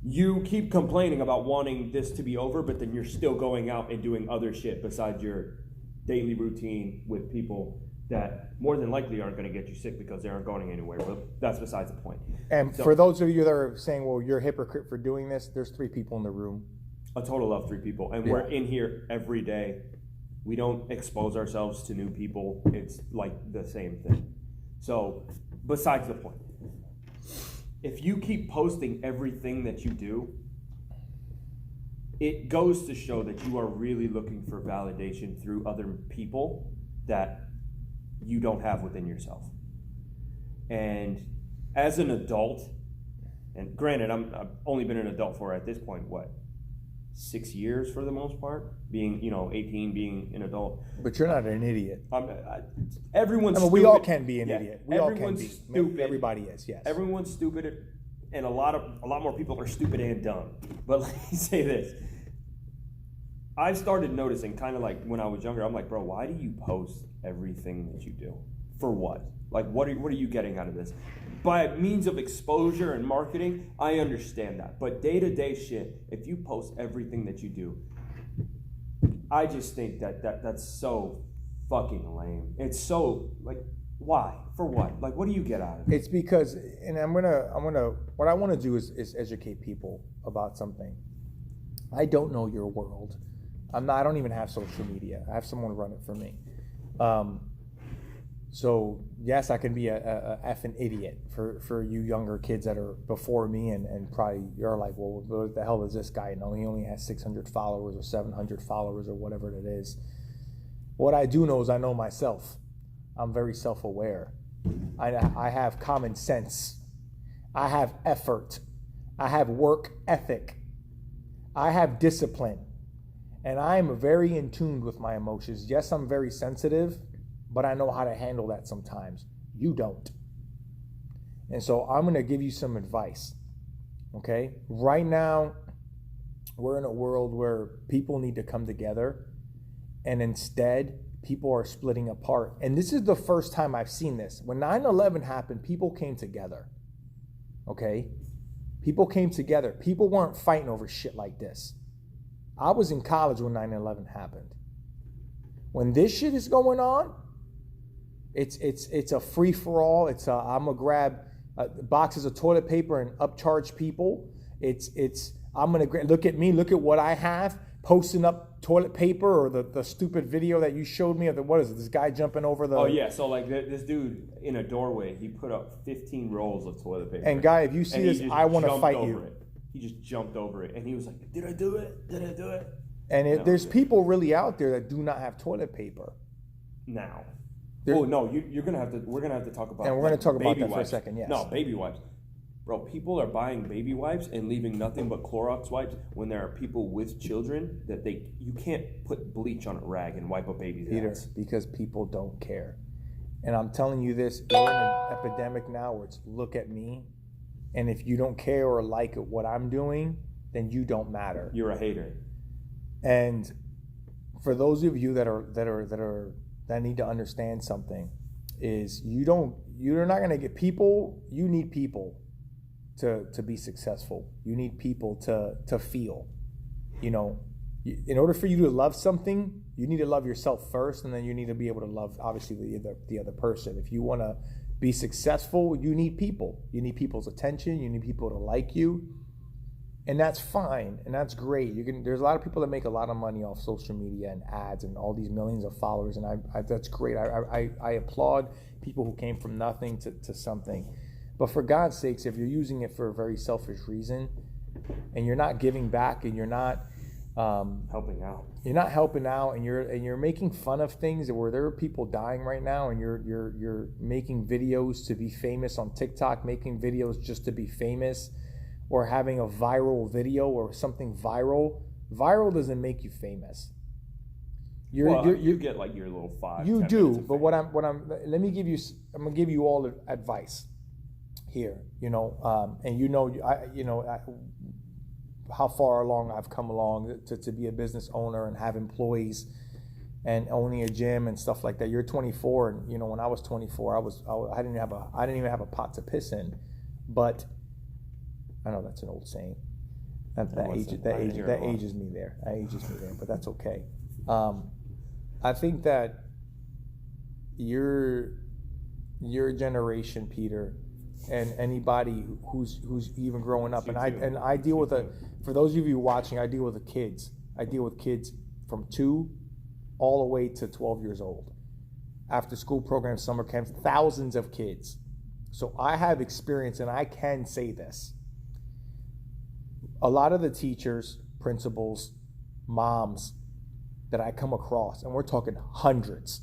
you keep complaining about wanting this to be over, but then you're still going out and doing other shit besides your daily routine with people that more than likely aren't going to get you sick because they aren't going anywhere. But that's besides the point. And so, for those of you that are saying, well, you're a hypocrite for doing this, there's 3 people in the room. A total of 3 people. And we're in here every day. We don't expose ourselves to new people. It's like the same thing. So besides the point, if you keep posting everything that you do, it goes to show that you are really looking for validation through other people that you don't have within yourself. And as an adult, and granted, I've only been an adult for, at this point, 6 years for the most part, being 18, being an adult. But you're not an idiot. Everyone's stupid. We all can be an idiot. We all can be. Stupid. Everybody is, yes. Everyone's stupid, and a lot more people are stupid and dumb. But let me say this. I've started noticing, kind of like when I was younger, I'm like, bro, why do you post everything that you do? For what? Like, what are you getting out of this? By means of exposure and marketing, I understand that. But day-to-day shit, if you post everything that you do, I just think that's so fucking lame. It's so, like, why? For what? Like, what do you get out of it? It's because, and what I want to do is educate people about something. I don't know your world. I don't even have social media. I have someone run it for me. So yes, I can be a effing idiot for you younger kids that are before me, and probably you're like, well, what the hell does this guy know? He only has 600 followers or 700 followers or whatever it is. What I do know is I know myself. I'm very self-aware. I have common sense. I have effort. I have work ethic. I have discipline. And I am very in tune with my emotions. Yes, I'm very sensitive, but I know how to handle that sometimes. You don't. And so I'm going to give you some advice. Okay? Right now, we're in a world where people need to come together, and instead, people are splitting apart. And this is the first time I've seen this. When 9/11 happened, people came together. Okay? People came together. People weren't fighting over shit like this. I was in college when 9/11 happened. When this shit is going on, it's a free for all. I'm gonna grab boxes of toilet paper and upcharge people. I'm gonna look at me, look at what I have. posting up toilet paper or the stupid video that you showed me of what is it? This guy jumping over the. Oh yeah, so like this dude in a doorway, he put up 15 rolls of toilet paper. And guy, if you see this, I want to fight you. He just jumped over it, and he was like, "Did I do it? Did I do it?" And there's people really out there that do not have toilet paper. Now, no, you're gonna have to. We're gonna have to talk about. And we're gonna talk about that wipes. for a second. Yes. No, baby wipes. Bro, people are buying baby wipes and leaving nothing but Clorox wipes when there are people with children that you can't put bleach on a rag and wipe a baby's ass. Because people don't care. And I'm telling you this, we're in an epidemic now where it's look at me, and if you don't care or like what I'm doing, then you don't matter. You're a hater. And for those of you that need to understand something, is you're not gonna get people. You need people to be successful. You need people to feel. You know, in order for you to love something, you need to love yourself first, and then you need to be able to love obviously the other person. If you want to be successful, you need people. You need people's attention. You need people to like you, and that's fine and that's great. There's a lot of people that make a lot of money off social media and ads and all these millions of followers, and that's great. I applaud people who came from nothing to something. But for God's sakes, if you're using it for a very selfish reason, and you're not giving back, and you're not helping out, and you're making fun of things where there are people dying right now, and you're making videos to be famous on TikTok, making videos just to be famous, or having a viral video or something viral. Viral doesn't make you famous. You get like your little 5. You do, but I'm gonna give you all advice here, and how far along I've come along to be a business owner and have employees and owning a gym and stuff like that. You're 24, and when I was 24, I didn't even have a pot to piss in. But I know that's an old saying. That ages me there. But that's okay. I think that your generation, Peter, and anybody who's even growing up, and I deal with for those of you watching, I deal with the kids. I deal with kids from 2 all the way to 12 years old. After school programs, summer camps, thousands of kids. So I have experience, and I can say this. A lot of the teachers, principals, moms that I come across, and we're talking hundreds.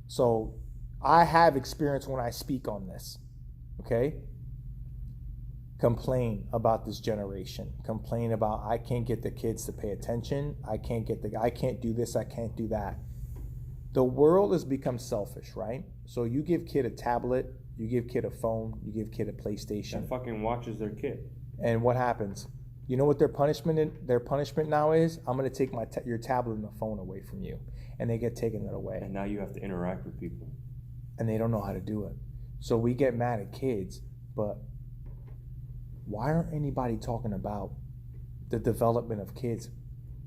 So I have experience when I speak on this. Okay? Complain about this generation. Complain about I can't get the kids to pay attention. I can't do this, I can't do that. The world has become selfish, right? So you give kid a tablet, you give kid a phone, you give kid a PlayStation. And fucking watches their kid. And what happens? You know what their punishment now is? I'm going to take your tablet and the phone away from you. And they get taken it away. And now you have to interact with people. And they don't know how to do it. So we get mad at kids, but why aren't anybody talking about the development of kids?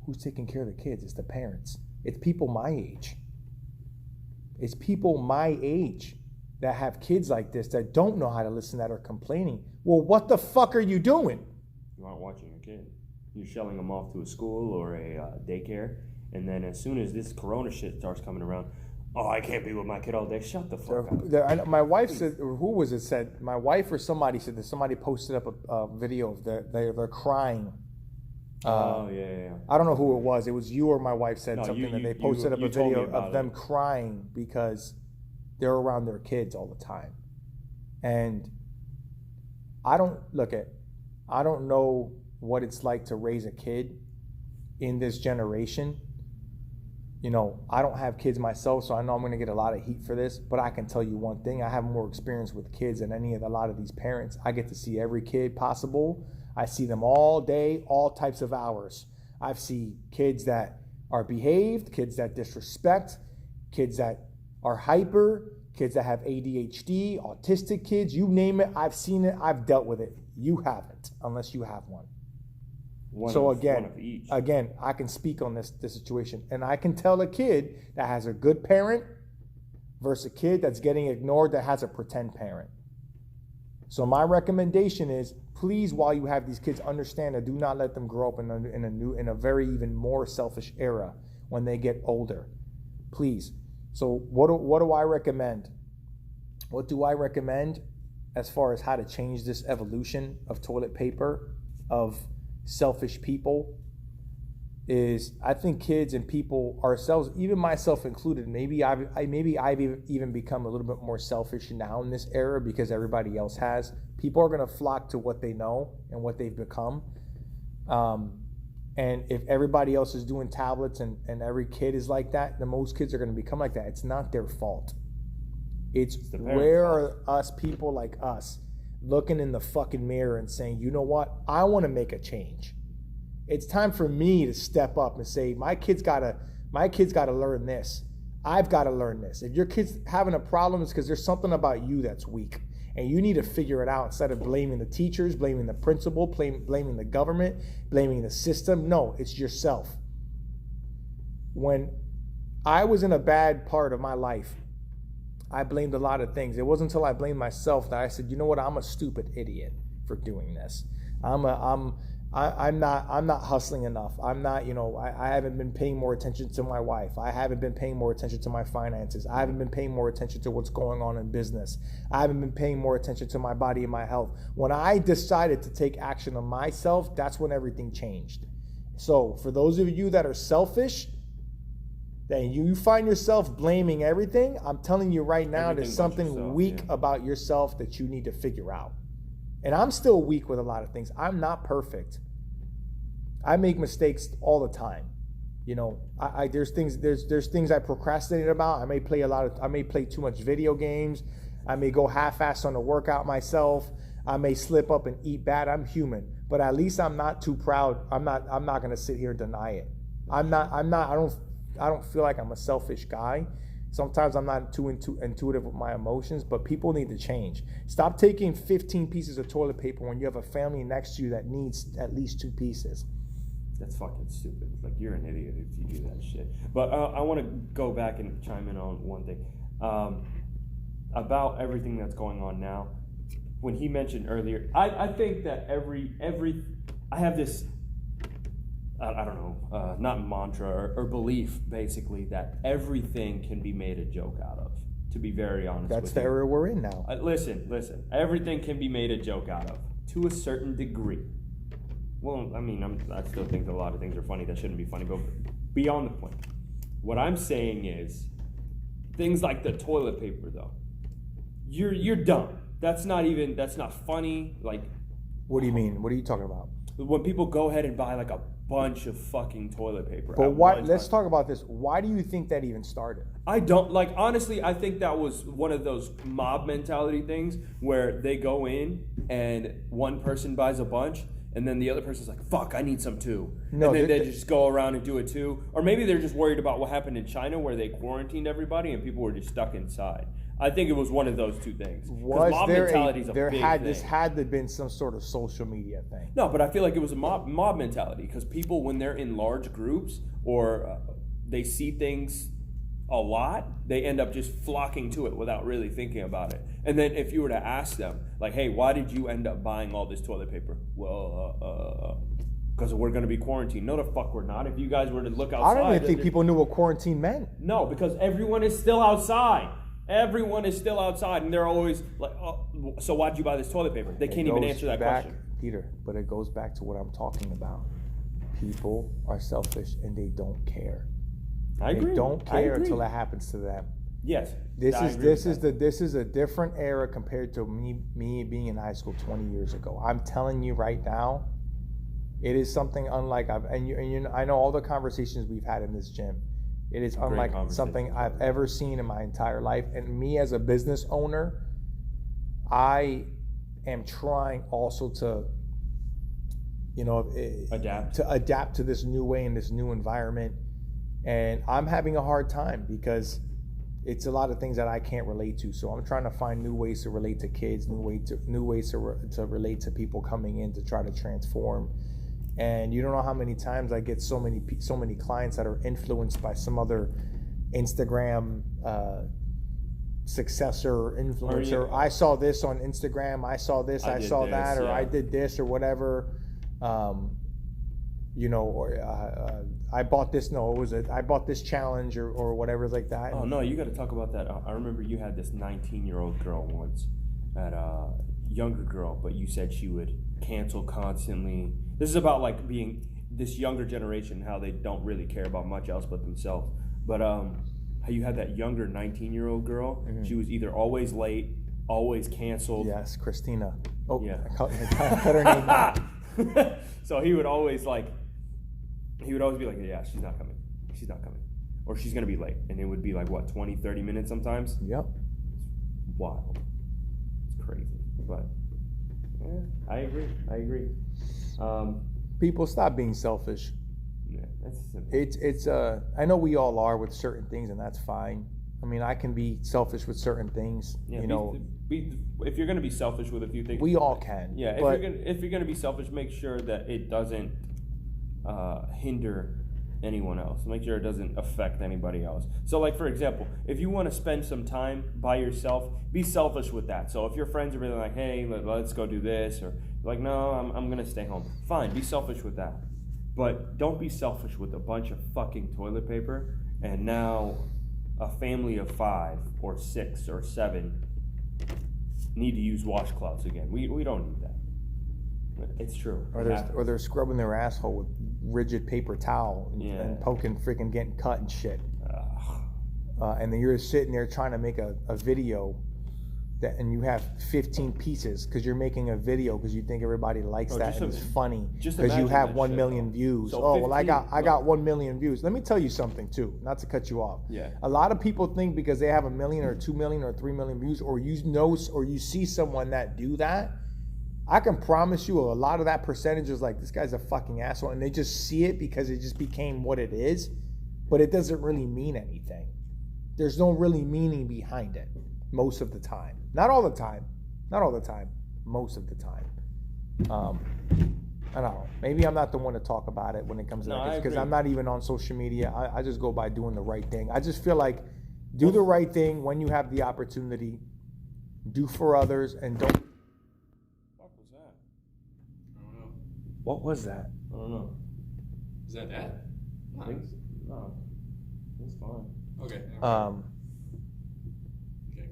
Who's taking care of the kids? It's the parents. It's people my age. It's people my age that have kids like this that don't know how to listen, that are complaining. Well, what the fuck are you doing? You aren't watching your kid. You're shelling them off to a school or a daycare, and then as soon as this corona shit starts coming around, oh, I can't be with my kid all day. Shut the fuck up. My wife said, or who was it said? My wife or somebody said that somebody posted up a video of they're crying. Yeah. I don't know who it was. It was you or my wife said something that they posted up a video of them crying because they're around their kids all the time. And I don't know what it's like to raise a kid in this generation. I don't have kids myself, so I know I'm going to get a lot of heat for this, but I can tell you one thing. I have more experience with kids than a lot of these parents. I get to see every kid possible. I see them all day, all types of hours. I've seen kids that are behaved, kids that disrespect, kids that are hyper, kids that have ADHD, autistic kids, you name it. I've seen it. I've dealt with it. You haven't, unless you have one. Again, I can speak on this situation, and I can tell a kid that has a good parent versus a kid that's getting ignored that has a pretend parent. So my recommendation is, please, while you have these kids, understand that do not let them grow up in a very even more selfish era when they get older. Please. So what do I recommend? What do I recommend as far as how to change this evolution of toilet paper, of selfish people? Is I think kids and people ourselves, even myself included, maybe I've even become a little bit more selfish now in this era because everybody else has. People are going to flock to what they know and what they've become. And if everybody else is doing tablets and every kid is like that, then most kids are going to become like that. It's not their fault. It's where are us people like us looking in the fucking mirror and saying, you know what? I want to make a change. It's time for me to step up and say, my kid's gotta learn this. I've got to learn this. If your kid's having a problem, it's because there's something about you that's weak. And you need to figure it out instead of blaming the teachers, blaming the principal, blaming the government, blaming the system. No, it's yourself. When I was in a bad part of my life, I blamed a lot of things. It wasn't until I blamed myself that I said, you know what, I'm a stupid idiot for doing this. I'm not hustling enough. I'm not, I haven't been paying more attention to my wife. I haven't been paying more attention to my finances. I haven't been paying more attention to what's going on in business. I haven't been paying more attention to my body and my health. When I decided to take action on myself, that's when everything changed. So for those of you that are selfish, that you find yourself blaming everything, I'm telling you right now, there's something weak about yourself that you need to figure out. And I'm still weak with a lot of things. I'm not perfect. I make mistakes all the time. There's things I procrastinate about. I may play too much video games. I may go half-assed on the workout myself. I may slip up and eat bad. I'm human. But at least I'm not too proud. I'm not gonna sit here and deny it. I don't feel like I'm a selfish guy. Sometimes I'm not too intuitive with my emotions, but people need to change. Stop taking 15 pieces of toilet paper when you have a family next to you that needs at least 2 pieces. That's fucking stupid. Like, you're an idiot if you do that shit. But I want to go back and chime in on one thing. About everything that's going on now. When he mentioned earlier, I think that I have this, I don't know, not mantra or belief, basically, that everything can be made a joke out of, to be very honest with you. That's the era we're in now. Listen. Everything can be made a joke out of, to a certain degree. Well, I mean, I still think that a lot of things are funny that shouldn't be funny, but beyond the point. What I'm saying is, things like the toilet paper, though, you're dumb. That's not funny. Like, what do you mean? What are you talking about? When people go ahead and buy like a bunch of fucking toilet paper. But why? Let's talk about this. Why do you think that even started? Honestly, I think that was one of those mob mentality things where they go in and one person buys a bunch and then the other person's like, fuck, I need some too. No, and then they just go around and do it too. Or maybe they're just worried about what happened in China where they quarantined everybody and people were just stuck inside. I think it was one of those two things. Mob mentality is a big thing. This had to have been some sort of social media thing. No, but I feel like it was a mob mentality because people, when they're in large groups or they see things a lot, they end up just flocking to it without really thinking about it. And then if you were to ask them, like, hey, why did you end up buying all this toilet paper? Well, because we're going to be quarantined. No, the fuck we're not. If you guys were to look outside. I don't even think people knew what quarantine meant. No, because everyone is still outside. Everyone is still outside, and they're always like, oh, so why'd you buy this toilet paper? They can't even answer that question. Peter, but it goes back to what I'm talking about. People are selfish, and they don't care. I agree. They don't care until it happens to them. Yes. This is a different era compared to me being in high school 20 years ago. I'm telling you right now, it is something unlike I know all the conversations we've had in this gym. It is unlike something I've ever seen in my entire life. And me as a business owner, I am trying also to, adapt to this new way in this new environment. And I'm having a hard time because it's a lot of things that I can't relate to. So I'm trying to find new ways to relate to kids, new ways to relate to people coming in to try to transform. And you don't know how many times I get so many clients that are influenced by some other Instagram successor, influencer. I saw this on Instagram. I saw this. I saw that, or I did this, or whatever. Or I bought this. No, I bought this challenge or whatever like that. Oh no, you got to talk about that. I remember you had this 19-year-old girl once, at a younger girl, but you said she would cancel constantly. This is about like being this younger generation, how they don't really care about much else but themselves. But how you had that younger 19-year-old girl. Mm-hmm. She was either always late, always canceled. Yes, Christina. Oh yeah, I cut her name out. So he would always be like, yeah, she's not coming, or she's gonna be late, and it would be like what, 20-30 minutes sometimes. Yep. It's wild. It's crazy, but yeah, I agree. People, stop being selfish. Yeah, that's simple. It's I know we all are with certain things, and that's fine. I mean, I can be selfish with certain things. Yeah, if you're going to be selfish with a few things, we all can. Yeah, if you're going to be selfish, make sure that it doesn't hinder anyone else. Make sure it doesn't affect anybody else. So, like for example, if you want to spend some time by yourself, be selfish with that. So if your friends are really like, hey, let's go do this, or like, no, I'm going to stay home. Fine, be selfish with that. But don't be selfish with a bunch of fucking toilet paper, and now a family of 5 or 6 or 7 need to use washcloths again. We don't need that. It's true. Or they're scrubbing their asshole with rigid paper towel and poking, freaking getting cut and shit. And then you're sitting there trying to make a video and you have 15 pieces because you're making a video because you think everybody likes that and it's funny because you have 1 million views. So I got 1 million views. Let me tell you something too, not to cut you off. Yeah. A lot of people think because they have 1 million or 2 million or 3 million views, or you see someone that do that, I can promise you a lot of that percentage is like, this guy's a fucking asshole, and they just see it because it just became what it is, but it doesn't really mean anything. There's no really meaning behind it most of the time. Not all the time, most of the time. I don't know. Maybe I'm not the one to talk about it when it comes to that, because I'm not even on social media. I just go by doing the right thing. I just feel like do the right thing when you have the opportunity. Do for others and don't. What was that? I don't know. What was that? I don't know. Is that? No. It's fine. Okay.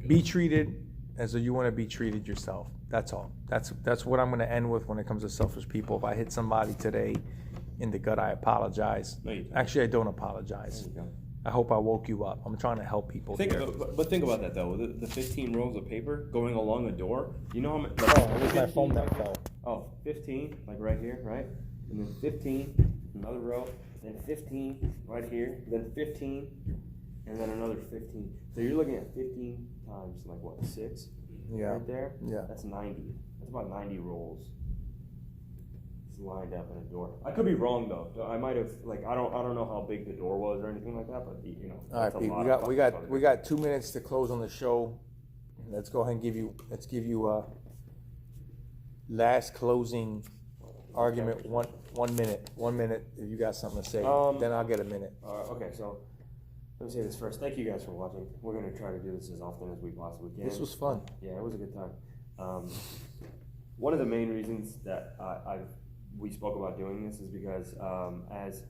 Be treated as though you want to be treated yourself. That's all. That's what I'm going to end with when it comes to selfish people. If I hit somebody today in the gut, I apologize. No, you don't. Actually, I don't apologize. There you go. I hope I woke you up. I'm trying to help people here. But think about that though. The 15 rolls of paper going along a door. You know how many? Where's my phone that fell? Oh, 15, like right here, right? And then 15, another row. Then 15 right here. Then 15, and then another 15. So you're looking at 15 times like what, 6? Yeah. Right there. Yeah. That's 90. That's about 90 rolls. It's lined up in a door. I could be wrong though. I might have I don't know how big the door was or anything like that, but All right, Pete, we got 2 minutes to close on the show. Let's go ahead and give you a last closing argument. 1 minute. 1 minute. If you got something to say, then I'll get a minute. Okay, so let me say this first. Thank you guys for watching. We're gonna try to do this as often as we possibly can. This was fun. Yeah, it was a good time. One of the main reasons that we spoke about doing this is because as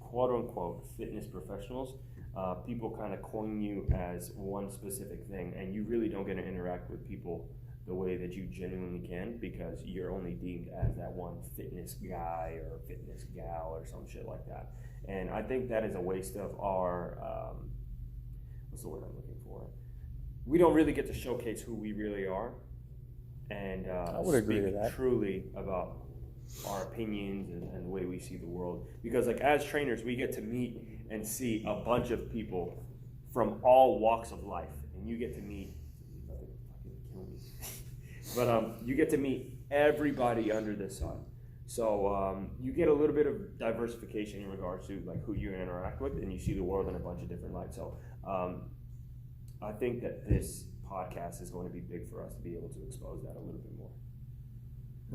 quote unquote fitness professionals, people kind of coin you as one specific thing, and you really don't get to interact with people the way that you genuinely can because you're only deemed as that one fitness guy or fitness gal or some shit like that. And I think that is a waste of our, what's the word I'm looking for? We don't really get to showcase who we really are and I would agree to that. Truly about our opinions and the way we see the world. Because like as trainers, we get to meet and see a bunch of people from all walks of life. And you get to meet, but you get to meet everybody under the sun. So you get a little bit of diversification in regards to like who you interact with, and you see the world in a bunch of different lights. So I think that this podcast is going to be big for us to be able to expose that a little bit more.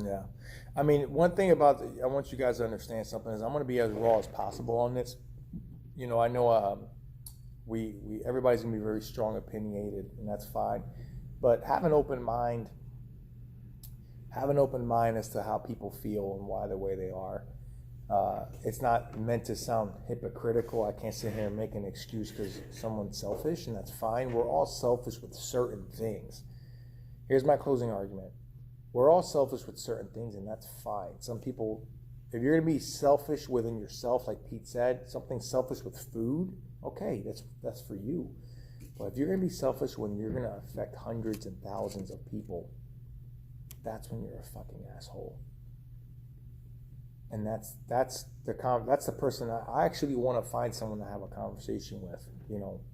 Yeah. I mean, one thing I want you guys to understand something is I'm going to be as raw as possible on this. I know everybody's gonna be very strong opinionated, and that's fine. But have an open mind. Have an open mind as to how people feel and why the way they are. It's not meant to sound hypocritical. I can't sit here and make an excuse because someone's selfish, and that's fine. We're all selfish with certain things. Here's my closing argument. We're all selfish with certain things, and that's fine. Some people, if you're going to be selfish within yourself, like Pete said, something selfish with food, okay, that's for you. But if you're going to be selfish when you're going to affect hundreds and thousands of people, that's when you're a fucking asshole. And that's the person I actually want to find someone to have a conversation with,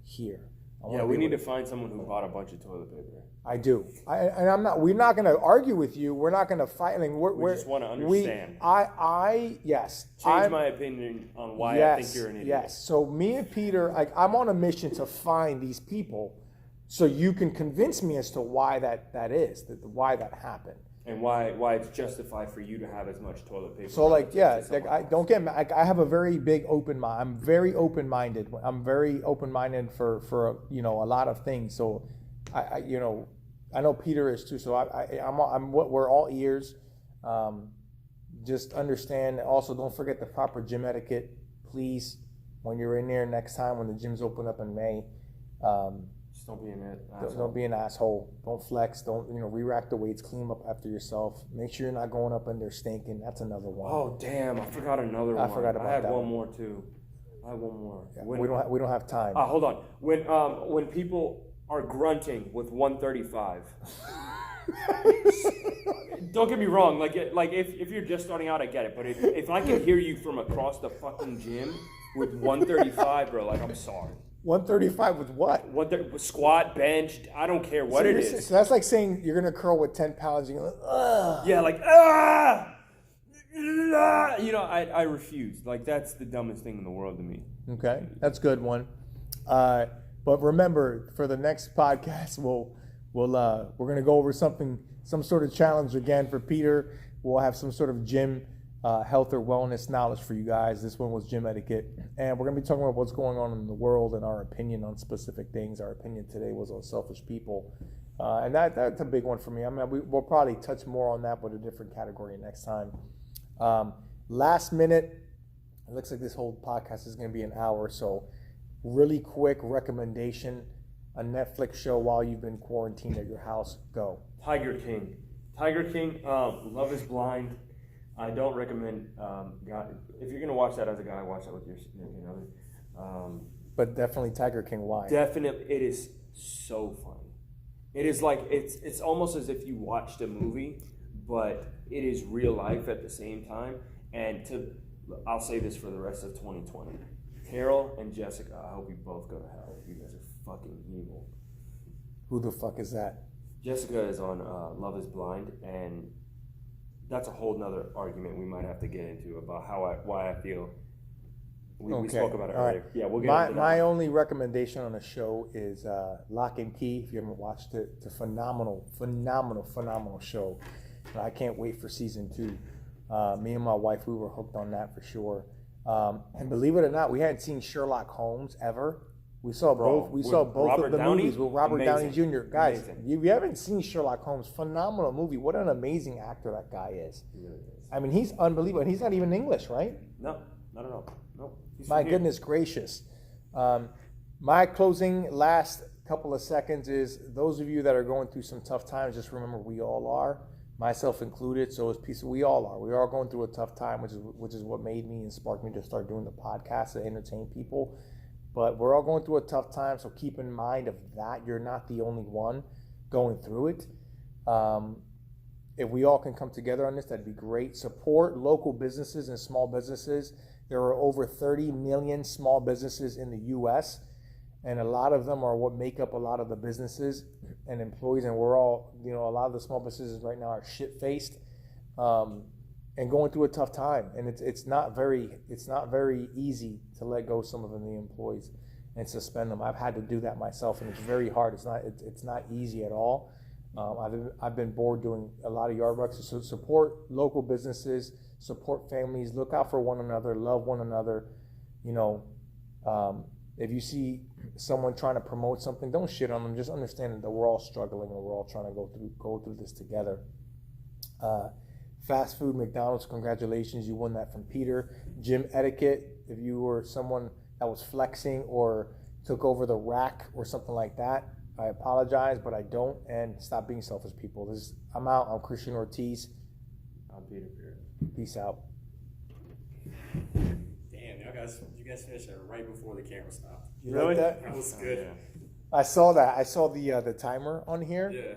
here. We need to find someone who bought a bunch of toilet paper. I do. We're not going to argue with you. We're not going to fight. I mean, we just want to understand. Yes. Change my opinion on why I think you're an idiot. Yes. So me and Peter, I'm on a mission to find these people so you can convince me as to why that is, why that happened. And why it's justified for you to have as much toilet paper. So I don't get mad. I have a very big open mind. I'm very open-minded. I'm very open-minded for a lot of things. So I know Peter is too. So we're all ears. Just understand. Also, don't forget the proper gym etiquette, please. When you're in there next time, when the gyms open up in May. Just don't be an asshole. Don't be an asshole. Don't flex. Don't re-rack the weights. Clean them up after yourself. Make sure you're not going up in there stinking. That's another one. Oh damn! I forgot another one. I forgot about that. I had one more too. I had one more. Yeah, we don't have time. Hold on. When people are grunting with 135. Don't get me wrong. Like if you're just starting out, I get it. But if I can hear you from across the fucking gym with 135, bro, I'm sorry. 135 with what? Squat, bench, I don't care what it is. So that's like saying you're going to curl with 10 pounds. You're going to ugh. Yeah, I refuse. That's the dumbest thing in the world to me. Okay, that's a good one. But remember, for the next podcast, we're going to go over some sort of challenge again for Peter. We'll have some sort of gym health or wellness knowledge for you guys. This one was gym etiquette, and we're going to be talking about what's going on in the world and our opinion on specific things. Our opinion today was on selfish people, and that's a big one for me. I mean, we'll probably touch more on that, but a different category next time. Last minute, it looks like this whole podcast is going to be an hour, so really quick recommendation: a Netflix show while you've been quarantined at your house. Go. Tiger King. Love is Blind. I don't recommend, if you're going to watch that as a guy, watch that with your significant other. But definitely Tiger King, why? Definitely, it is so funny. It is it's almost as if you watched a movie, but it is real life at the same time. And I'll say this for the rest of 2020. Carol and Jessica, I hope you both go to hell. You guys are fucking evil. Who the fuck is that? Jessica is on Love is Blind, and that's a whole nother argument we might have to get into about why I feel. We spoke about it earlier. Right. Yeah, we'll get into that. My only recommendation on the show is Lock and Key. If you haven't watched it, it's a phenomenal show. I can't wait for season 2. Me and my wife, we were hooked on that for sure. And believe it or not, we hadn't seen Sherlock Holmes ever. We saw both of the movies with Robert Downey Jr. Guys, if you haven't seen Sherlock Holmes, phenomenal movie. What an amazing actor that guy is. He really is. I mean, he's unbelievable. And he's not even English, right? No, not at all. No. My goodness gracious. My closing last couple of seconds is those of you that are going through some tough times, just remember we all are, myself included. So we all are. We are going through a tough time, which is what made me and sparked me to start doing the podcast to entertain people. But we're all going through a tough time, so keep in mind of that. You're not the only one going through it. If we all can come together on this, that'd be great. Support local businesses and small businesses. There are over 30 million small businesses in the U.S., and a lot of them are what make up a lot of the businesses and employees. And we're all, a lot of the small businesses right now are shit-faced and going through a tough time. And it's not very easy to let go of some of the employees and suspend them. I've had to do that myself, and it's very hard. It's not easy at all. I've been bored doing a lot of yard work. So support local businesses, support families, look out for one another, love one another. if you see someone trying to promote something, don't shit on them. Just understand that we're all struggling and we're all trying to go through this together. Fast food, McDonald's, congratulations, you won that from Peter. Gym etiquette, if you were someone that was flexing or took over the rack or something like that, I apologize, but I don't. And stop being selfish, people. I'm out. I'm Christian Ortiz. I'm Peter Beard. Peace out. Damn, you guys finished it right before the camera stopped. You like that? That was good. Oh, yeah. I saw that. I saw the timer on here. Yeah.